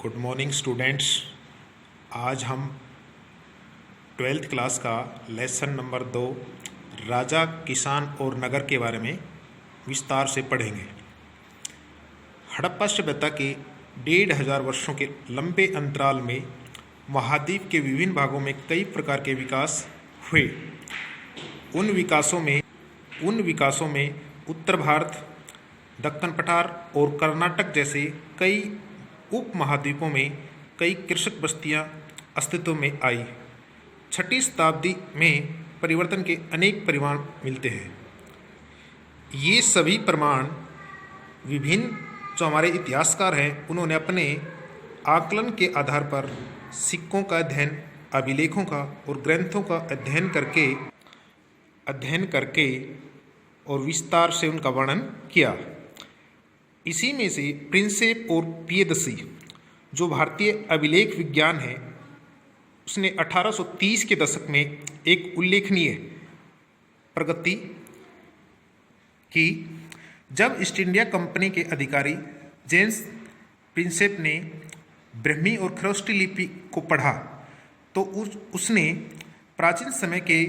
Good morning students. आज हम 12th class का लेसन नंबर 2 राजा, किसान और नगर के बारे में विस्तार से पढ़ेंगे। हड़प्पा सभ्यता के 1500 वर्षों के लंबे अंतराल में महाद्वीप के विभिन्न भागों में कई प्रकार के विकास हुए। उन विकासों में उत्तर भारत, दक्कन पठार और कर्नाटक जैसे कई उप महाद्वीपों में कई कृषक बस्तियां अस्तित्व में आई। 6ठी शताब्दी में परिवर्तन के अनेक परिमाण मिलते हैं। ये सभी प्रमाण विभिन्न जो हमारे इतिहासकार हैं उन्होंने अपने आकलन के आधार पर सिक्कों का अध्ययन, अभिलेखों का और ग्रंथों का अध्ययन करके और विस्तार से उनका वर्णन किया। इसी में से प्रिंसेप और पियदसी जो भारतीय अभिलेख विज्ञान है, उसने 1830 के दशक में एक उल्लेखनीय प्रगति की, जब ईस्ट इंडिया कंपनी के अधिकारी जेम्स प्रिंसेप ने ब्रह्मी और खरोष्टी लिपि को पढ़ा तो उसने प्राचीन समय के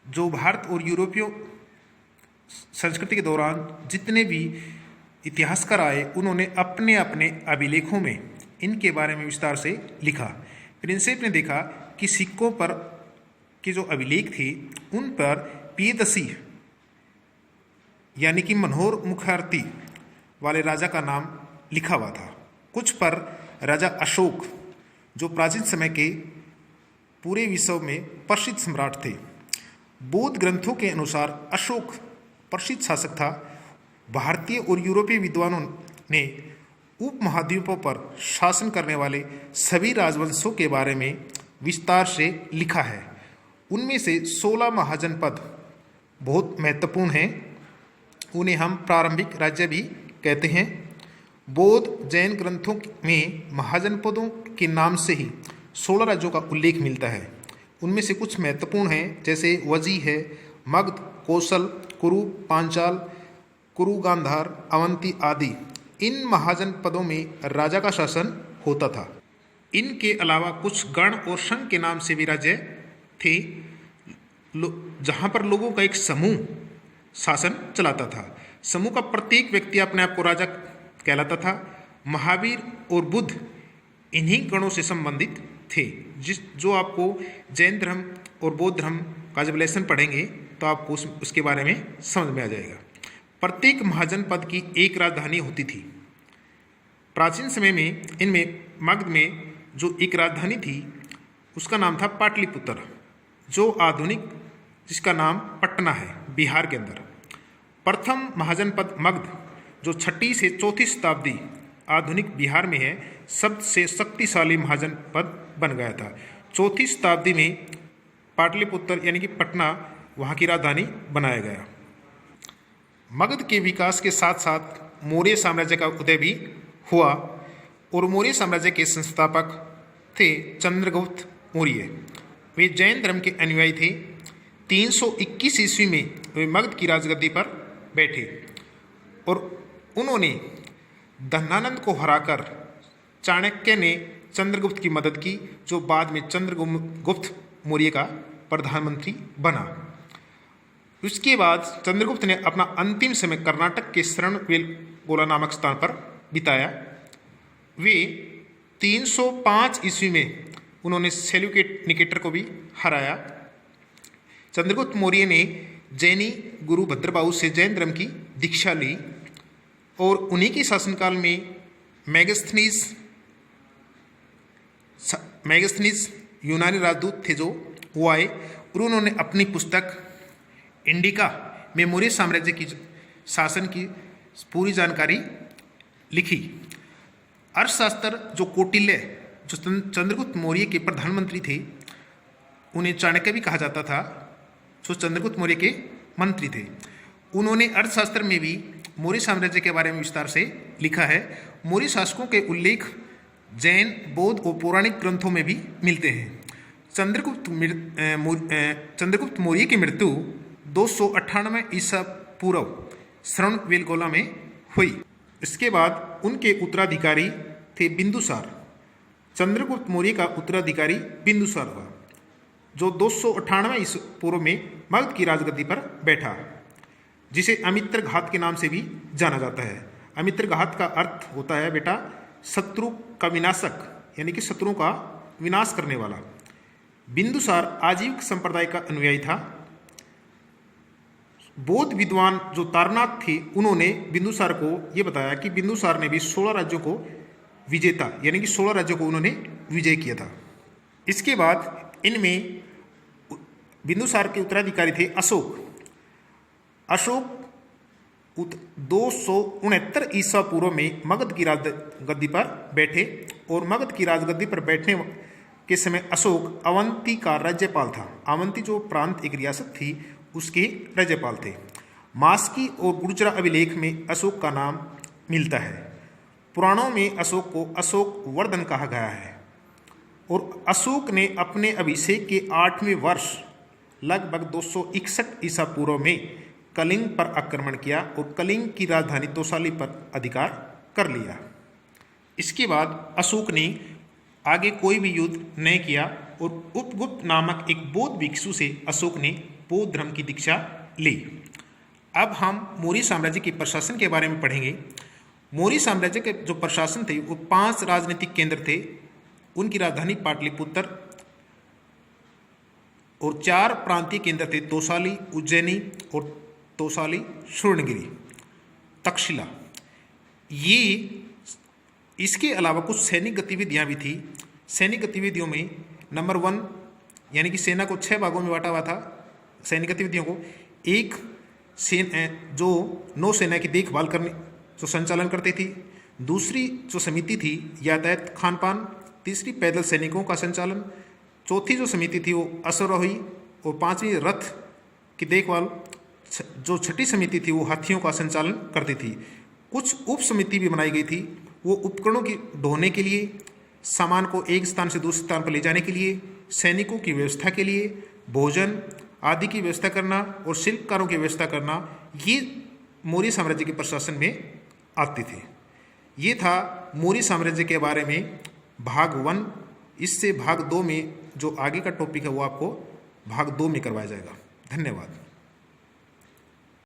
जो भारत और यूरोपीय संस्कृति के दौरान जितने भी इतिहासकार आए, उन्होंने अपने अपने अभिलेखों में इनके बारे में विस्तार से लिखा। प्रिंसेप ने देखा कि सिक्कों पर के जो अभिलेख थे उन पर पियदसी यानी कि मनोहर मुखार्ती वाले राजा का नाम लिखा हुआ था। कुछ पर राजा अशोक जो प्राचीन समय के पूरे विश्व में प्रसिद्ध सम्राट थे। बौद्ध ग्रंथों के अनुसार अशोक प्रसिद्ध शासक था। भारतीय और यूरोपीय विद्वानों ने उपमहाद्वीपों पर शासन करने वाले सभी राजवंशों के बारे में विस्तार से लिखा है। उनमें से 16 महाजनपद बहुत महत्वपूर्ण हैं। उन्हें हम प्रारंभिक राज्य भी कहते हैं। बौद्ध जैन ग्रंथों में महाजनपदों के नाम से ही 16 राज्यों का उल्लेख मिलता है। उनमें से कुछ महत्वपूर्ण हैं, जैसे वजी है, मगध, कौशल, कुरु, पांचाल, कुरु, गांधार, अवंती आदि। इन महाजनपदों में राजा का शासन होता था। इनके अलावा कुछ गण और संघ के नाम से भी राज्य थे, जहां पर लोगों का एक समूह शासन चलाता था। समूह का प्रत्येक व्यक्ति अपने आप को राजा कहलाता था। महावीर और बुद्ध इन्हीं गणों से संबंधित थे। जो आपको जैन धर्म और बौद्ध धर्म का जब लेसन पढ़ेंगे तो आपको उसके बारे में समझ में आ जाएगा। प्रत्येक महाजनपद की एक राजधानी होती थी। प्राचीन समय में इनमें मगध में जो एक राजधानी थी उसका नाम था पाटलिपुत्र, जो आधुनिक जिसका नाम पटना है, बिहार के अंदर। प्रथम महाजनपद मगध जो 6ठी से 4ठी शताब्दी आधुनिक बिहार में है, सबसे शक्तिशाली महाजनपद बन गया था। 4ठी शताब्दी में पाटलिपुत्र यानी कि पटना वहाँ की राजधानी बनाया गया। मगध के विकास के साथ साथ मौर्य साम्राज्य का उदय भी हुआ और मौर्य साम्राज्य के संस्थापक थे चंद्रगुप्त मौर्य। वे जैन धर्म के अनुयायी थे। 321 ईस्वी में वे मगध की राजगद्दी पर बैठे और उन्होंने धनानंद को हराकर चाणक्य ने चंद्रगुप्त की मदद की, जो बाद में चंद्रगुप्त मौर्य का प्रधानमंत्री बना। उसके बाद चंद्रगुप्त ने अपना अंतिम समय कर्नाटक के श्रवणबेलगोला नामक स्थान पर बिताया। वे 305 ईस्वी में उन्होंने सेल्यूकेटर को भी हराया। चंद्रगुप्त मौर्य ने जैनी गुरु भद्रबाहु से जैन धर्म की दीक्षा ली और उन्हीं के शासनकाल में मैगस्थनीज यूनानी राजदूत थे जो वो आए और उन्होंने अपनी पुस्तक इंडिका में मौर्य साम्राज्य की शासन की पूरी जानकारी लिखी। अर्थशास्त्र जो कौटिल्य जो चंद्रगुप्त मौर्य के प्रधानमंत्री थे, उन्हें चाणक्य भी कहा जाता था, जो चंद्रगुप्त मौर्य के मंत्री थे। उन्होंने अर्थशास्त्र में भी मौर्य साम्राज्य के बारे में विस्तार से लिखा है। मौर्य शासकों के उल्लेख जैन, बौद्ध और पौराणिक ग्रंथों में भी मिलते हैं। चंद्रगुप्त मौर्य की मृत्यु 298 ईसा पूर्व श्रवणबेलगोला में हुई। इसके बाद उनके उत्तराधिकारी थे बिंदुसार, चंद्रगुप्त मौर्य का उत्तराधिकारी बिंदुसार हुआ, जो 298 ईसा पूर्व में मगध की राजगद्दी पर बैठा, जिसे अमित्र घात के नाम से भी जाना जाता है। अमित्र घात का अर्थ होता है बेटा शत्रु का विनाशक, यानी कि शत्रुओं का विनाश करने वाला। बिंदुसार आजीविक संप्रदाय का अनुयायी था। बौद्ध विद्वान जो तारनाथ थे, उन्होंने बिंदुसार को यह बताया कि बिंदुसार ने भी 16 राज्यों को विजेता, यानी कि 16 राज्यों को उन्होंने विजय किया था। इसके बाद इनमें बिंदुसार के उत्तराधिकारी थे अशोक। अशोक 269 ईसा पूर्व में मगध की राजगद्दी पर बैठे और मगध की राजगद्दी पर बैठने के समय अशोक अवंती का राज्यपाल था। अवंती जो प्रांत एक रियासत थी, उसके राज्यपाल थे। मास्की और गुर्जरा अभिलेख में अशोक का नाम मिलता है। पुराणों में अशोक को अशोक वर्धन कहा गया है। और अशोक ने अपने अभिषेक के 8वें वर्ष लगभग 261 ईसा पूर्व में कलिंग पर आक्रमण किया और कलिंग की राजधानी तोसाली पर अधिकार कर लिया। इसके बाद अशोक ने आगे कोई भी युद्ध नहीं किया और उपगुप्त नामक एक बौद्ध भिक्षु से अशोक ने बौद्ध धर्म की दीक्षा ली। अब हम मौर्य साम्राज्य के प्रशासन के बारे में पढ़ेंगे। मौर्य साम्राज्य के जो प्रशासन थे वो 5 राजनीतिक केंद्र थे। उनकी राजधानी पाटलिपुत्र और 4 प्रांतीय केंद्र थे, तोसाली, उज्जैनी और तोसाली, स्वर्णगिरी, तक्षशिला। ये इसके अलावा कुछ सैनिक गतिविधियां भी थी। सैनिक गतिविधियों में नंबर 1 यानी कि सेना को 6 भागों में बांटा हुआ था। सैनिक गतिविधियों को एक जो नौसेना की देखभाल करने जो संचालन करती थी, दूसरी जो समिति थी यातायात खान पान, तीसरी पैदल सैनिकों का संचालन, चौथी जो समिति थी वो अश्वारोही और 5वीं रथ की देखभाल, जो छठी समिति थी वो हाथियों का संचालन करती थी। कुछ उप समिति भी बनाई गई थी, वो उपकरणों की ढोने के लिए, सामान को एक स्थान से दूसरे स्थान पर ले जाने के लिए, सैनिकों की व्यवस्था के लिए, भोजन आदि की व्यवस्था करना और शिल्पकारों की व्यवस्था करना, ये मौर्य साम्राज्य के प्रशासन में आते थे। ये था मौर्य साम्राज्य के बारे में भाग 1। इससे भाग 2 में जो आगे का टॉपिक है वो आपको भाग 2 में करवाया जाएगा। धन्यवाद।